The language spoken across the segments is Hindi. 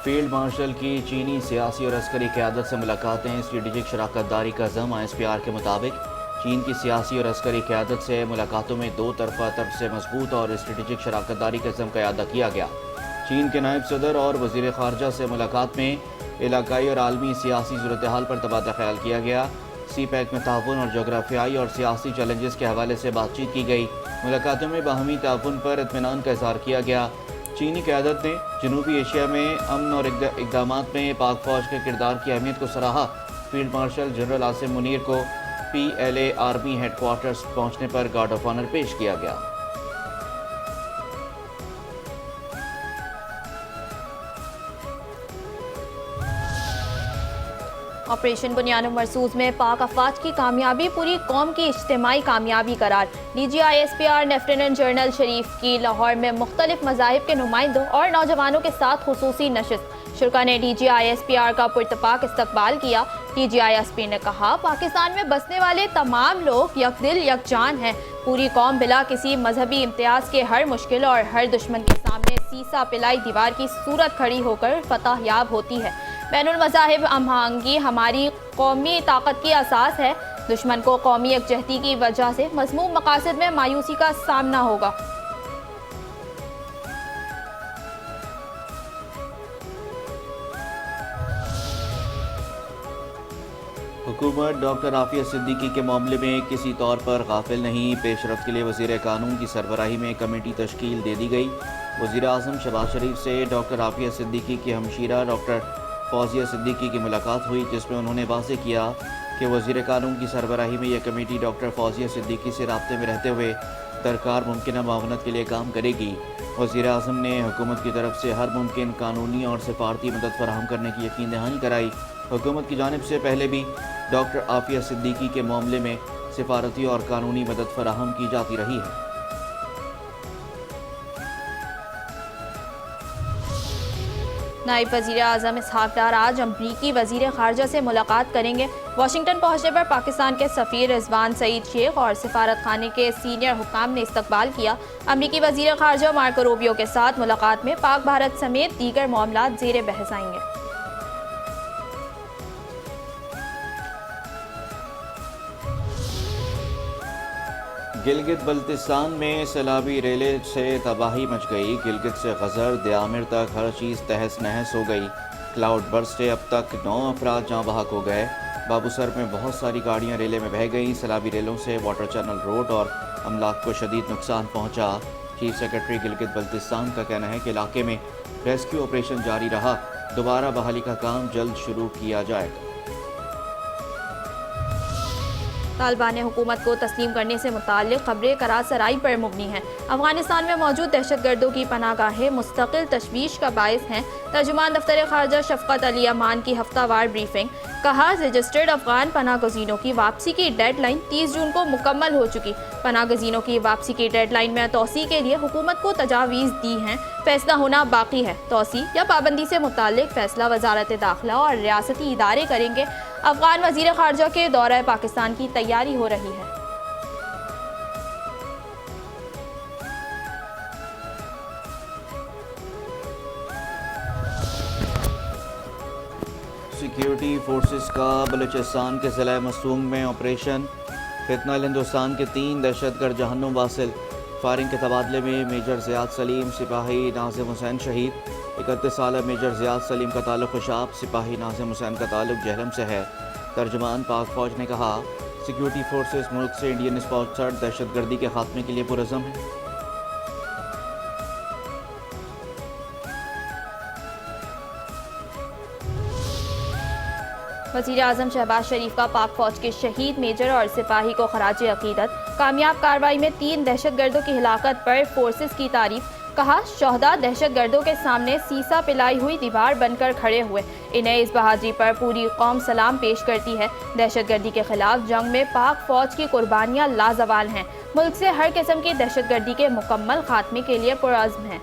फील्ड मार्शल की चीनी सियासी और अस्करी क़यादत से मुलाकातें, स्ट्रेटेजिक शराकत दारी का ज़म। ISPR के मुताबिक चीन की सियासी और अस्करी क़यादत से मुलाकातों में दो तरफा तरफ से मजबूत और स्ट्रेटेजिक शराकत दारी का ज़म का अदा किया गया। चीन के नायब सदर और वज़ीर ख़ारजा से मुलाकात में इलाकाई और आलमी सियासी सूरत हाल पर तबादला ख्याल किया गया। CPEC में ताउन और जोग्राफियाई और सियासी चैलेंजेस के हवाले से बातचीत की गई। मुलाकातों में बाहमी ताउन पर इत्मीनान का इज़हार किया गया। चीनी क़यादत ने जनूबी एशिया में अमन और इक़दामात में पाक फ़ौज के किरदार की अहमियत को सराहा। Field marshal general Asim Munir को PLA आर्मी हेडक्वार्टर्स पहुँचने पर गार्ड ऑफ ऑनर पेश किया गया। ऑपरेशन बुनियाद मरसूस में पाक अफवाज की कामयाबी पूरी कौम की इज्तिमाई कामयाबी करार। DG ISPR लेफ्टिनेंट जनरल शरीफ की लाहौर में मुख्तलिफ मज़ाहिब के नुमाइंदों और नौजवानों के साथ खुसूसी नशिस्त। शुरा ने DG ISPR का पुरतपाक इस्तकबाल किया। DG ISP ने कहा, पाकिस्तान में बसने वाले तमाम लोग यकदिल यकजान हैं। पूरी कौम बिला किसी मजहबी इम्तियाज़ के हर मुश्किल और हर दुश्मन के सामने सीसा पिलाई दीवार की सूरत खड़ी होकर फतह याब होती है। बैनुल मज़ाहिब हमआहंगी हमारी कौमी ताकत की असास है। दुश्मन को कौमी यकजहती की वजह से मज़मूम मकासद में मायूसी का सामना होगा। हुकूमत डॉक्टर आफिया सिद्दीकी के मामले में किसी तौर पर गाफिल नहीं। पेशरफ्त के लिए वज़ीर कानून की सरबराही में कमेटी तश्कील दे दी गई। वज़ीर आज़म शहबाज शरीफ से डॉक्टर आफिया सिद्दीकी की हमशीरा डॉक्टर फौजिया सिद्दीकी की मुलाकात हुई, जिसमें उन्होंने वाज़ेह किया कि वज़ीर कानून की सरबराही में यह कमेटी डॉक्टर फौजिया सिद्दीकी से राब्ते में रहते हुए दरकार मुमकिन मावनत के लिए काम करेगी। वज़ीर आज़म ने हुकूमत की तरफ से हर मुमकिन कानूनी और सिफारती मदद फराहम करने की यकीन दहानी कराई। हुकूमत की जानिब से पहले भी डॉक्टर आफिया सिद्दीकी के मामले में सिफारती और कानूनी मदद फराहम की जाती रही है। नायब वज़ीर आज़म इसहाक़ डार आज अमरीकी वज़ीर ख़ारजा से मुलाकात करेंगे। वाशिंगटन पहुँचने पर पाकिस्तान के सफ़ीर रिजवान सईद शेख और सिफारत खाने के सीनियर हुकाम ने इस्तकबाल किया। अमरीकी वज़ीर ख़ारजा मार्को रूबियो के साथ मुलाकात में पाक भारत समेत दीगर मामलात ज़ेर बहस आएंगे। गिलगित बल्तिस्तान में सैलाबी रेले से तबाही मच गई। गिलगित से गजर दयामिर तक हर चीज़ तहस नहस हो गई। क्लाउड बर्स्ट से अब तक 9 अफराद जाँ बहक हो गए। बाबूसर में बहुत सारी गाड़ियाँ रेले में बह गईं। सैलाबी रेलों से वाटर चैनल रोड और अमलाक को शदीद नुकसान पहुँचा। चीफ सेक्रेटरी गिलगित बल्तिस्तान का कहना है कि इलाके में रेस्क्यू ऑपरेशन जारी रहा। दोबारा बहाली का काम जल्द शुरू किया जाएगा। तालिबान हुकूमत को तस्लीम करने से मुताल्लिक़ खबरें करासराई पर मुबनी हैं। अफगानिस्तान में मौजूद दहशतगर्दों की पनाहगाहें मुस्तकिल तशवीश का बायस हैं। तर्जुमान दफ्तर ख़ारजा शफ़क़त अली अमान की हफ्तावार ब्रीफिंग। कहा, रजिस्टर्ड अफगान पनाह गज़ीनों की वापसी की डेडलाइन 30 जून को मुकम्मल हो चुकी। पनाह गज़ीनों की वापसी की डेडलाइन में तोसी के लिए हुकूमत को तजावीज़ दी हैं। फैसला होना बाकी है। तोसी या पाबंदी से मुताल्लिक़ फैसला वज़ारत दाखिला और रियासती इदारे करेंगे। अफगान वज़ीर ख़ारजा के दौरे पाकिस्तान की तैयारी हो रही है। सिक्योरिटी फोर्सेस का बलूचिस्तान के ज़िला मसूम में ऑपरेशन। फितनल हिंदुस्तान के 3 दहशतगर्द जहन्नुम वासिल। फायरिंग के तबादले में मेजर ज़ियाद सलीम, सिपाही नाज़िम हुसैन शहीद। 31 साल मेजर ज़ियाद सलीम का ताल्लुक़ खुशाब, सिपाही नाज़िम हुसैन का ताल्लुक़ जहलम से है। तर्जुमान पाक फ़ौज ने कहा, सिक्योरिटी फोर्सेस मुल्क से इंडियन स्पॉन्सर्ड दहशतगर्दी के खात्मे के लिए पुरज़म है। वज़ीर आज़म शहबाज शरीफ का पाक फ़ौज के शहीद मेजर और सिपाही को खराज अक़ीदत। कामयाब कार्रवाई में 3 दहशतगर्दों की हिलाकत पर फोर्सेस की तारीफ। कहा, शोहदा दहशतगर्दों के सामने सीसा पिलाई हुई दीवार बनकर खड़े हुए। इन्हें इस बहादुरी पर पूरी कौम सलाम पेश करती है। दहशतगर्दी के खिलाफ जंग में पाक फ़ौज की कुर्बानियाँ लाजवाल हैं। मुल्क से हर किस्म की दहशतगर्दी के मुकम्मल खात्मे के लिए पुरअज़्म हैं।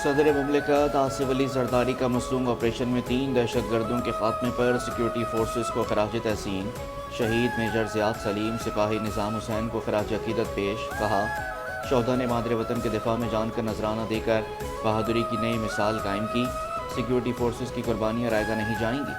सदर मुमलिकत आसिफ अली जरदारी का मसलूम ऑपरेशन में 3 दहशतगर्दों के खात्मे पर सिक्योरिटी फोर्सेस को खराज तहसीन। शहीद मेजर ज़ियाद सलीम सिपाही निज़ाम हुसैन को खराज अकीदत पेश। कहा, शोहदा ने मादरे वतन के दिफा में जान का नजराना देकर बहादुरी की नई मिसाल कायम की। सिक्योरिटी फोर्सेस की कुर्बानियाँ रायगा नहीं जाएंगी।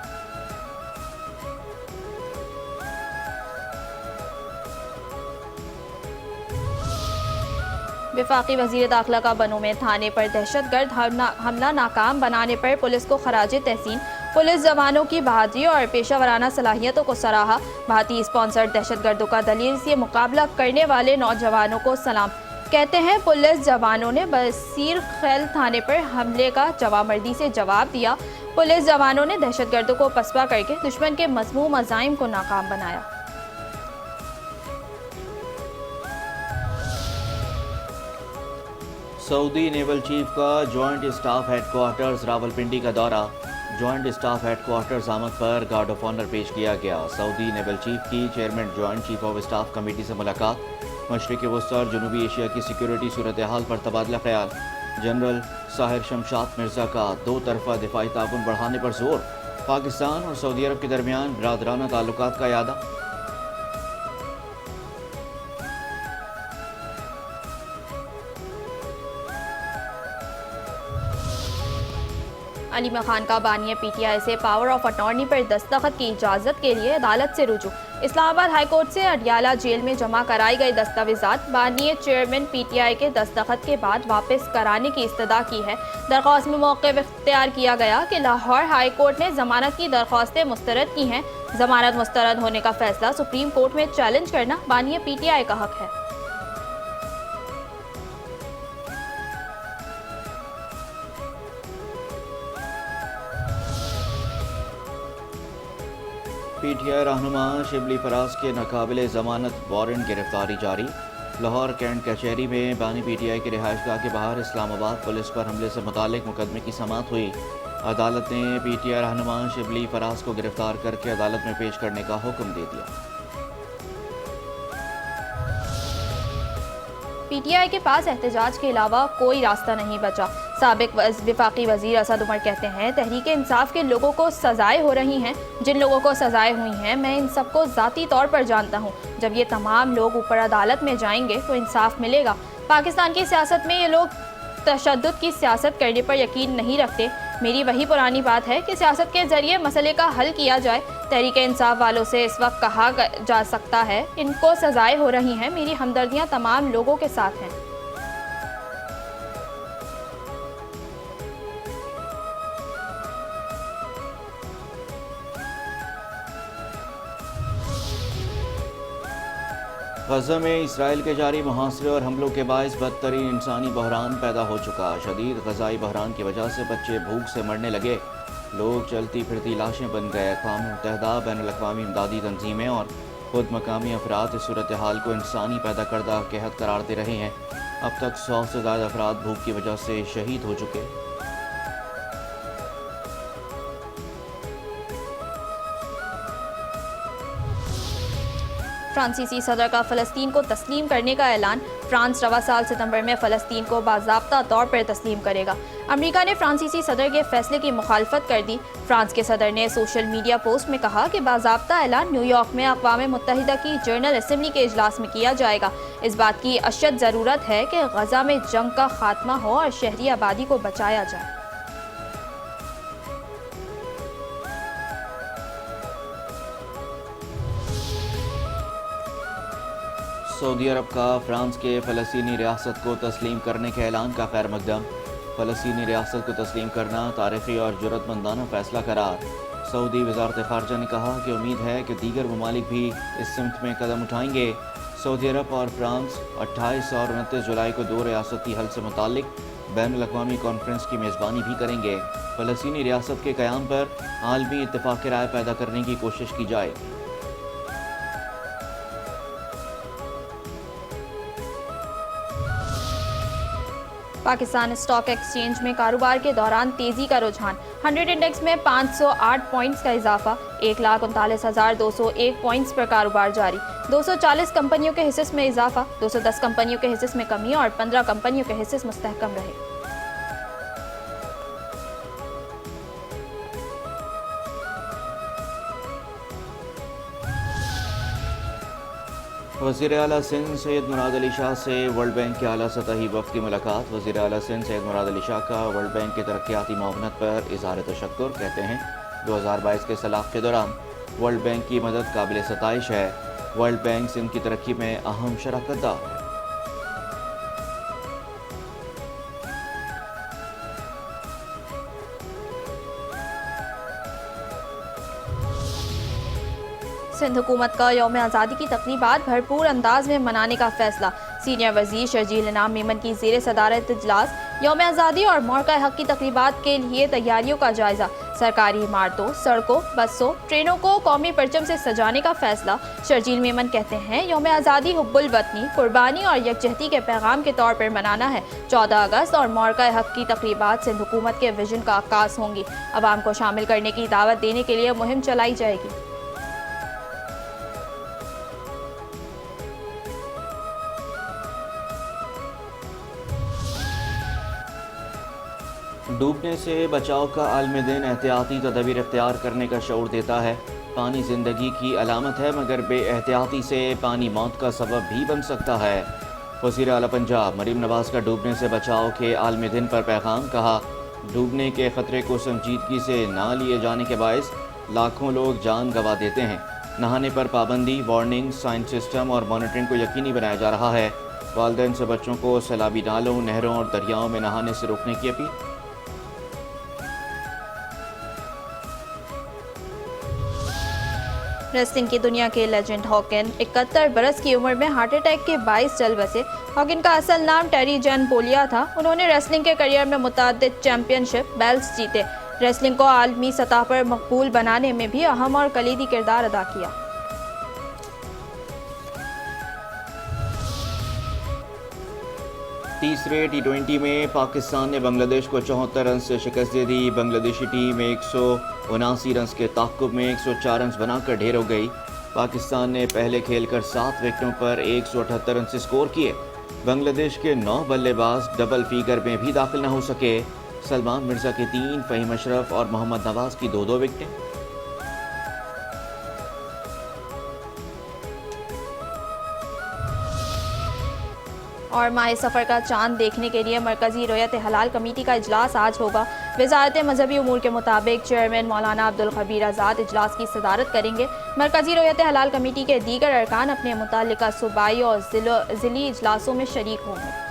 वफाकी वजीर दाखिला का बनों में थाने पर दहशतगर्द हमला नाकाम बनाने पर पुलिस को खराज तहसीन। पुलिस जवानों की बहादुरी और पेशा वराना सलाहियतों को सराहा। भारतीय स्पॉन्सर्ड दहशतगर्दों का दलील से मुकाबला करने वाले नौजवानों को सलाम। कहते हैं, पुलिस जवानों ने बसीर खैल थाने पर हमले का जवाबमर्दी से जवाब दिया। पुलिस जवानों ने दहशतगर्दों को पसपा करके दुश्मन के मज़मूम अज़ाइम को नाकाम बनाया। सऊदी नेवल चीफ का जॉइंट स्टाफ हेडक्वार्टर्स रावलपिंडी का दौरा। जॉइंट स्टाफ हेडक्वार्टर्स आमद पर गार्ड ऑफ ऑनर पेश किया गया। सऊदी नेवल चीफ की chairman joint chief of staff committee से मुलाकात। मशरिक़ वस्ती और जनूबी एशिया की सिक्योरिटी सूरत हाल पर तबादला ख्याल। जनरल साहिर शमशाद मिर्ज़ा का 2 तरफ़ा दिफाई ताउन बढ़ाने पर जोर। पाकिस्तान और सऊदी अरब के दरमियान बरादराना ताल्लुकात का यादा। अली खान का बानिया पीटीआई से पावर ऑफ अटॉर्नी पर दस्तखत की इजाज़त के लिए अदालत से रुजू। इस्लामाबाद हाई कोर्ट से अडियाला जेल में जमा कराई गई दस्तावेजात बानिया चेयरमैन पीटीआई के दस्तखत के बाद वापस कराने की इस्तदा की है। दरख्वास्त में मौक़िफ़ इख्तियार किया गया कि लाहौर हाई कोर्ट ने जमानत की दरख्वास्तें मुस्तरद की हैं। जमानत मुस्तरद होने का फैसला सुप्रीम कोर्ट में चैलेंज करना बानिया पीटीआई का हक है। पीटीआई रहनुमा शिबली फराज के नाकाबिले ज़मानत वारंट गिरफ्तारी जारी। लाहौर कैंट कचहरी में बानी पीटीआई के रिहाइशगाह के बाहर इस्लामाबाद पुलिस पर हमले से मुतालिक मुकदमे की समाअत हुई। अदालत ने पीटीआई रहनुमा शिबली फराज को गिरफ्तार करके अदालत में पेश करने का हुक्म दे दिया। पीटीआई के पास एहतजाज के अलावा कोई रास्ता नहीं बचा। साबिक वफाकी वजीर असद उमर कहते हैं, तहरीक इंसाफ के लोगों को सजाएं हो रही हैं। जिन लोगों को सजाएं हुई हैं, मैं इन सबको ज़ाती तौर पर जानता हूँ। जब ये तमाम लोग ऊपर अदालत में जाएंगे तो इंसाफ मिलेगा। पाकिस्तान की सियासत में ये लोग तशद्दुद की सियासत करने पर यकीन नहीं रखते। मेरी वही पुरानी बात है कि सियासत के ज़रिए मसले का हल किया जाए। तहरीक इंसाफ वालों से इस वक्त कहा जा सकता है, इनको सजाएं हो रही हैं। मेरी हमदर्दियाँ तमाम लोगों के साथ हैं। गज़ा में इसराइल के जारी मुहासरे और हमलों के बायस बदतरीन इंसानी बहरान पैदा हो चुका। शदीद ग़ज़ाई बहरान की वजह से बच्चे भूख से मरने लगे। लोग चलती फिरती लाशें बन गए। अक़वाम मुत्तहिदा, बैनुल-अक़वामी इमदादी तंजीमें और खुद मकामी अफराद इस सूरत हाल को इंसानी पैदा करदा कहत करार दे रहे हैं। अब तक 100 से ज़्यादा अफराद भूख की वजह से शहीद हो चुके। फ्रांसीसी सदर का फ़लस्तीन को तस्लीम करने का ऐलान। फ्रांस रवा साल सितंबर में फ़लस्तीन को बाज़ाब्ता तौर पर तस्लीम करेगा। अमेरिका ने फ्रांसीसी सदर के फैसले की मुखालफत कर दी। फ्रांस के सदर ने सोशल मीडिया पोस्ट में कहा कि बाज़ाब्ता ऐलान न्यूयॉर्क में अक़वाम मुत्तहिदा की जनरल असम्बली के इजलास में किया जाएगा। इस बात की अशद ज़रूरत है कि गज़ा में जंग का खात्मा हो और शहरी आबादी को बचाया जाए। सऊदी अरब का फ्रांस के फ़लस्तीनी रियासत को तस्लीम करने के ऐलान का खैर मकदम। फ़लस्तीनी रियासत को तस्लीम करना तारीख़ी और जुर्रतमंदाना फ़ैसला करार। सऊदी वज़ारत ख़ारजा ने कहा कि उम्मीद है कि दीगर ममालिक भी इस सिमत में कदम उठाएंगे। सऊदी अरब और फ्रांस 28 और 29 जुलाई को 2 रियासती हल से मुताल्लिक बैनुल-अक़वामी कॉन्फ्रेंस की मेज़बानी भी करेंगे। फ़लस्तीनी रियासत के क़याम पर आलमी इत्तेफ़ाक़ राय पैदा करने की कोशिश की जाएगी। पाकिस्तान स्टॉक एक्सचेंज में कारोबार के दौरान तेजी का रुझान। 100 इंडेक्स में 508 पॉइंट्स का इजाफा। 1,39,201 पॉइंट्स पर कारोबार जारी। 240 कंपनियों के हिस्से में इजाफा। 210 कंपनियों के हिस्से में कमी और 15 कंपनियों के हिस्से मुस्तहकम रहे। वज़ीर आला सिंध सैयद मुराद अली शाह से वर्ल्ड बैंक के आला सतही वफ़द की मुलाकात। वज़ीर आला सिंध सैयद मुराद अली शाह का वर्ल्ड बैंक की तरक्याती मावनत पर इज़हार तशक्कुर। कहते हैं 2022 के सलाख के दौरान वर्ल्ड बैंक की मदद काबिल सताइश है। वर्ल्ड बैंक सिंध की तरक्की में अहम शराकत दार है। सिंध हुकूमत का यौम आज़ादी की तकरीबात भरपूर अंदाज में मनाने का फैसला। सीनियर वजीर शर्जील इनाम मेमन की ज़ेर सदारत इजलास। यौम आज़ादी और मौका हक की तकरीबात के लिए तैयारियों का जायजा। सरकारी इमारतों, सड़कों, बसों, ट्रेनों को कौमी परचम से सजाने का फैसला। शर्जील मेमन कहते हैं यौम आज़ादी हुब्बुल वतनी, कुर्बानी और यकजहती के पैगाम के तौर पर मनाना है। 14 अगस्त और मौका हक की तकरीबात सिंध हुकूमत के विजन का आगाज होंगी। आवाम को शामिल करने की दावत देने के लिए मुहिम चलाई जाएगी। डूबने से बचाव का आलमी दिन एहतियाती तदबीर इख्तियार करने का शऊर देता है। पानी ज़िंदगी की अलामत है, मगर बेएहतियाती से पानी मौत का सबब भी बन सकता है। वज़ीर आला पंजाब मरीम नवाज़ का डूबने से बचाव के आलमी दिन पर पैगाम। कहा, डूबने के ख़तरे को संजीदगी से ना लिए जाने के बायस लाखों लोग जान गंवा देते हैं। नहाने पर पाबंदी, वार्निंग, साइन सिस्टम और मॉनिटरिंग को यकीनी बनाया जा रहा है। वालिदैन से बच्चों को सैलाबी नालों, नहरों और दरियाओं में नहाने से रोकने की अपील। रेसलिंग की दुनिया के लेजेंड हॉकिन 71 बरस की उम्र में हार्ट अटैक के बाइस चल बसे। हॉकिन का असल नाम टेरी जॉन पोलिया था। उन्होंने रेसलिंग के करियर में मुतअद्दिद चैंपियनशिप बेल्ट्स जीते। रेसलिंग को आलमी सतह पर मकबूल बनाने में भी अहम और कलीदी किरदार अदा किया। तीसरे T20 में पाकिस्तान ने बांग्लादेश को 74 रन से शिकस्त दे दी। बांग्लादेशी टीम 179 रन के ताक़ुब में 104 रन बनाकर ढेर हो गई। पाकिस्तान ने पहले खेलकर 7 विकेटों पर 178 रन से स्कोर किए। बांग्लादेश के 9 बल्लेबाज डबल फिगर में भी दाखिल न हो सके। सलमान मिर्जा के 3, फ़हीम अशरफ और मोहम्मद नवाज की 2-2 विकेटें। और माह सफ़र का चांद देखने के लिए मरकज़ी रोयत हलाल कमेटी का इजलास आज होगा। वज़ारत मजहबी उमूर के मुताबिक चेयरमैन मौलाना अब्दुल खबीर आज़ाद इजलास की सदारत करेंगे। मरकज़ी रोयत हलाल कमेटी के दीगर अरकान अपने मुताल्लिका सूबाई और ज़िली इजलासों में शरीक होंगे।